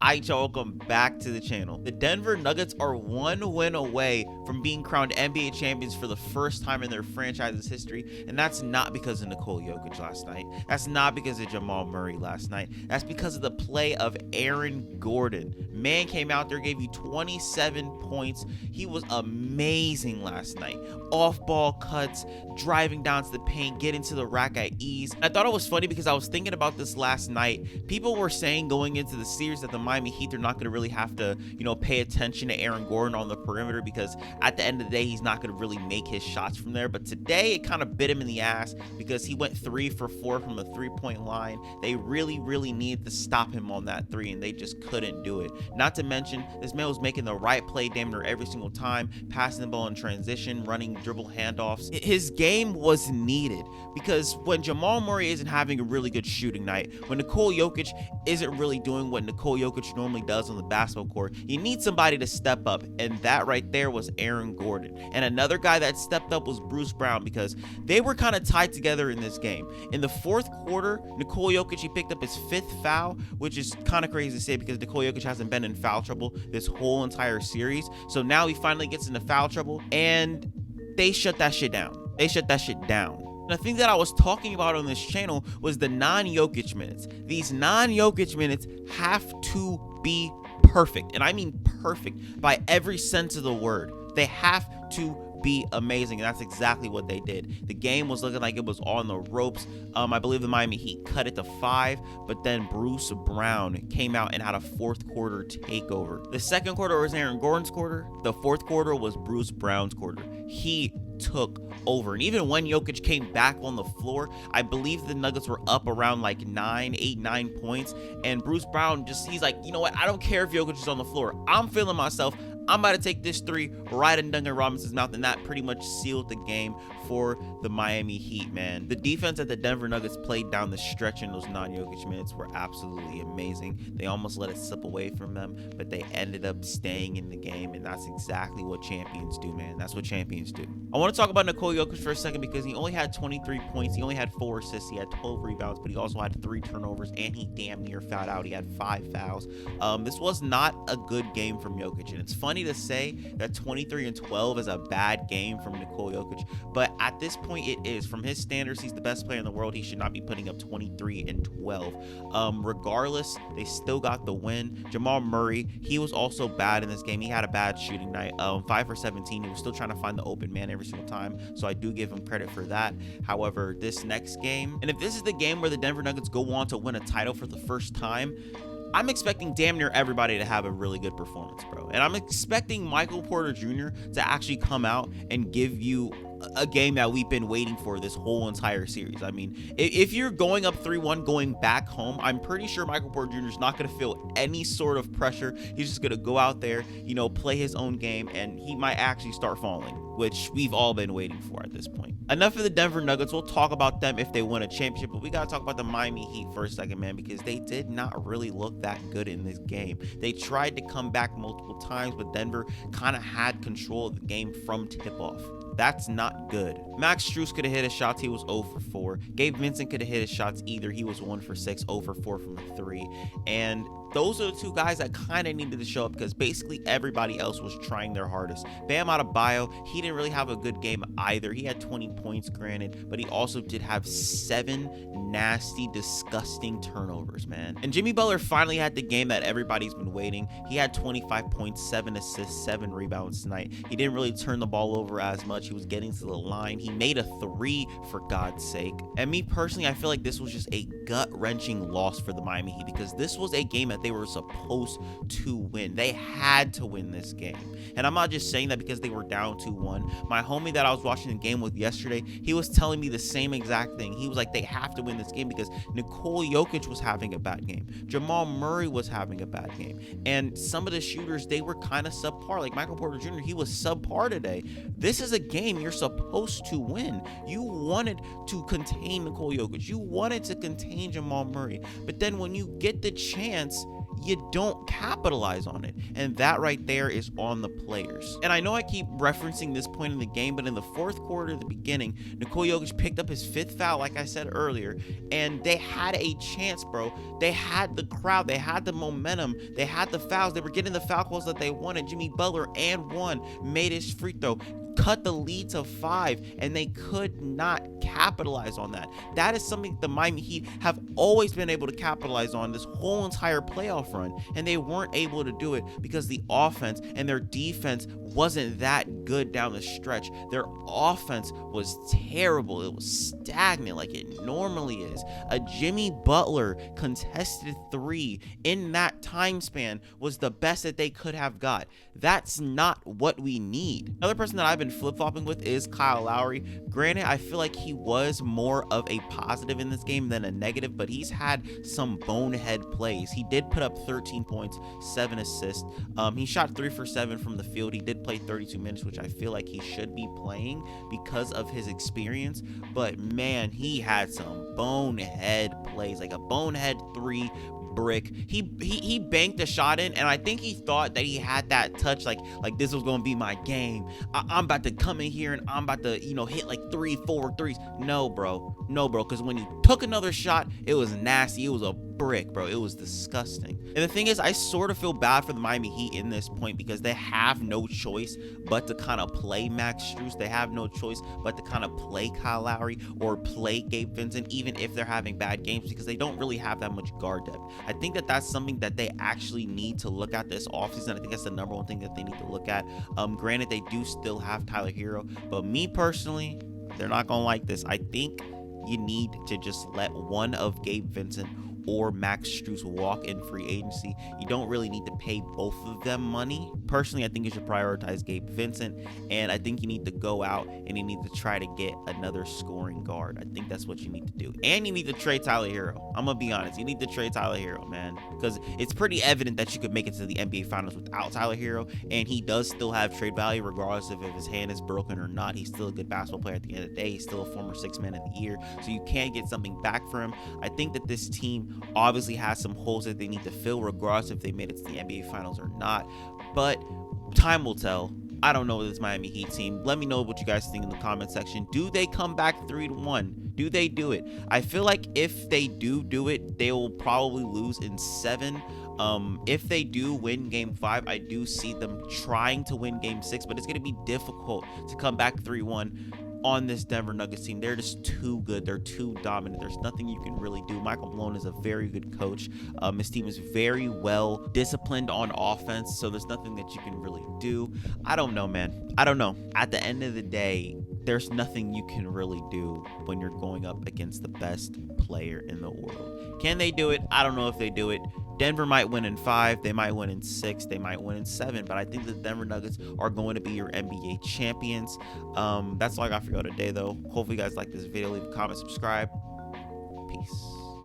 Alright, y'all, welcome back to the channel. The Denver Nuggets are one win away from being crowned NBA champions for the first time in their franchise's history, and that's not because of Nikola Jokic last night. That's not because of Jamal Murray last night. That's because of the play of Aaron Gordon. Man came out there, gave you 27 points. He was amazing last night. Off-ball cuts, driving down to the paint, getting to the rack at ease. I thought it was funny because I was thinking about this last night. People were saying going into the series that the Miami Heat are not going to really have to, pay attention to Aaron Gordon on the perimeter because at the end of the day, he's not going to really make his shots from there. But today, it kind of bit him in the ass because he went 3 for 4 from the three-point line. They really, really needed to stop him on that three, and they just couldn't do it. Not to mention, this man was making the right play damn near every single time, passing the ball in transition, running dribble handoffs. His game was needed because when Jamal Murray isn't having a really good shooting night, when Nikola Jokic isn't really doing what Nikola Jokic normally does on the basketball court, you need somebody to step up, and that right there was Aaron Gordon. And another guy that stepped up was Bruce Brown because they were kind of tied together in this game. In the fourth quarter, Nikola Jokic, he picked up his 5th foul, which is kind of crazy to say because Nikola Jokic hasn't been in foul trouble this whole entire series. So now he finally gets into foul trouble, and they shut that shit down. They shut that shit down. The thing that I was talking about on this channel was the non-Jokic minutes. These non-Jokic minutes have to be perfect, and I mean perfect by every sense of the word. They have to be amazing, and that's exactly what they did. The game was looking like it was on the ropes. I believe the Miami Heat cut it to 5, but then Bruce Brown came out and had a fourth quarter takeover. The second quarter was Aaron Gordon's quarter. The fourth quarter was Bruce Brown's quarter. He took over, and even when Jokic came back on the floor, I believe the Nuggets were up around like 9 points, and Bruce Brown he's like, you know what, I don't care if Jokic is on the floor, I'm feeling myself, I'm about to take this 3 right in Duncan Robinson's mouth, and that pretty much sealed the game for the Miami Heat, man. The defense that the Denver Nuggets played down the stretch in those non-Jokic minutes were absolutely amazing. They almost let it slip away from them, but they ended up staying in the game, and that's exactly what champions do, man. That's what champions do. I want to talk about Nikola Jokic for a second because he only had 23 points. He only had 4 assists. He had 12 rebounds, but he also had 3 turnovers, and he damn near fouled out. He had 5 fouls. This was not a good game from Jokic, and it's funny to say that 23 and 12 is a bad game from Nikola Jokic, but at this point it is. From his standards, he's the best player in the world. He should not be putting up 23 and 12. Regardless, they still got the win. Jamal Murray, he was also bad in this game. He had a bad shooting night. 5 for 17. He was still trying to find the open man every single time, so I do give him credit for that. However, this next game, and if this is the game where the Denver Nuggets go on to win a title for the first time, I'm expecting damn near everybody to have a really good performance, bro. And I'm expecting Michael Porter Jr. to actually come out and give you a game that we've been waiting for this whole entire series. I mean, if you're going up 3-1 going back home, I'm pretty sure Michael Porter Jr. is not going to feel any sort of pressure. He's just going to go out there, play his own game, and he might actually start falling, which we've all been waiting for at this point. Enough of the Denver Nuggets. We'll talk about them if they win a championship, but we got to talk about the Miami Heat for a second, man, because they did not really look that good in this game. They tried to come back multiple times, but Denver kind of had control of the game from tip-off. That's not good. Max Strus could have hit his shots. He was 0 for 4. Gabe Vincent could have hit his shots either. He was 1 for 6, 0 for 4 from the 3. And those are the 2 guys that kind of needed to show up because basically everybody else was trying their hardest. Bam Adebayo, he didn't really have a good game either. He had 20 points, granted, but he also did have 7 nasty, disgusting turnovers, man. And Jimmy Butler finally had the game that everybody's been waiting. He had 25 points, 7 assists, 7 rebounds tonight. He didn't really turn the ball over as much. He was getting to the line. He made a 3, for God's sake. And me personally, I feel like this was just a gut-wrenching loss for the Miami Heat because this was a game that they were supposed to win. They had to win this game. And I'm not just saying that because they were down 2-1. My homie that I was watching the game with yesterday, he was telling me the same exact thing. He was like, they have to win this game because Nikola Jokic was having a bad game. Jamal Murray was having a bad game. And some of the shooters, they were kind of subpar. Like Michael Porter Jr., he was subpar today. This is a game you're supposed to win. You wanted to contain Nikola Jokic. You wanted to contain Jamal Murray. But then when you get the chance, you don't capitalize on it. And that right there is on the players. And I know I keep referencing this point in the game, but in the fourth quarter, at the beginning, Nikola Jokic picked up his 5th foul, like I said earlier, and they had a chance, bro. They had the crowd, they had the momentum, they had the fouls, they were getting the foul calls that they wanted. Jimmy Butler and one made his free throw, cut the lead to 5, and they could not capitalize on that. That is something the Miami Heat have always been able to capitalize on this whole entire playoff run, and they weren't able to do it because the offense and their defense wasn't that good down the stretch. Their offense was terrible. It was stagnant like it normally is. A Jimmy Butler contested 3 in that time span was the best that they could have got. That's not what we need. Another person that I've been flip-flopping with is Kyle Lowry. Granted, I feel like he was more of a positive in this game than a negative, but he's had some bonehead plays. He did put up 13 points, 7 assists. He shot 3 for 7 from the field. He did play 32 minutes, which I feel like he should be playing because of his experience. But man, he had some bonehead plays, like a bonehead 3 brick. He banked a shot in, and I think he thought that he had that touch, like this was gonna be my game. I'm about to come in here and I'm about to, hit like 3-4 threes. No, bro, because when he took another shot, it was nasty. It was a brick, bro. It was disgusting. And the thing is, I sort of feel bad for the Miami Heat in this point because they have no choice but to kind of play Max Strus. They have no choice but to kind of play Kyle Lowry or play Gabe Vincent, even if they're having bad games, because they don't really have that much guard depth. I think that that's something that they actually need to look at this offseason. I think that's the number one thing that they need to look at. Granted, they do still have Tyler Hero, but me personally, they're not gonna like this. I think you need to just let one of Gabe Vincent or Max Strus walk in free agency. You don't really need to pay both of them money. Personally, I think you should prioritize Gabe Vincent, and I think you need to go out and you need to try to get another scoring guard. I think that's what you need to do. And you need to trade Tyler Hero. I'm gonna be honest, you need to trade Tyler Hero, man, because it's pretty evident that you could make it to the NBA Finals without Tyler Hero, and he does still have trade value regardless of if his hand is broken or not. He's still a good basketball player at the end of the day. He's still a former 6th man of the year, so you can get something back for him. I think that this team obviously has some holes that they need to fill regardless if they made it to the NBA Finals or not, but time will tell. I don't know this Miami Heat team. Let me know what you guys think in the comment section. Do they come back 3-1? Do they do it? I feel like if they do it, they will probably lose in 7. If they do win game 5, I do see them trying to win game 6, but it's going to be difficult to come back 3-1 on this Denver Nuggets team. They're just too good. They're too dominant. There's nothing you can really do. Michael Malone is a very good coach. His team is very well disciplined on offense, so there's nothing that you can really do. I don't know, man. I don't know. At the end of the day, there's nothing you can really do when you're going up against the best player in the world. Can they do it? I don't know if they do it. Denver might win in 5, they might win in 6, they might win in 7, but I think the Denver Nuggets are going to be your NBA champions. That's all I got for y'all today, though. Hopefully you guys like this video. Leave a comment, subscribe. Peace.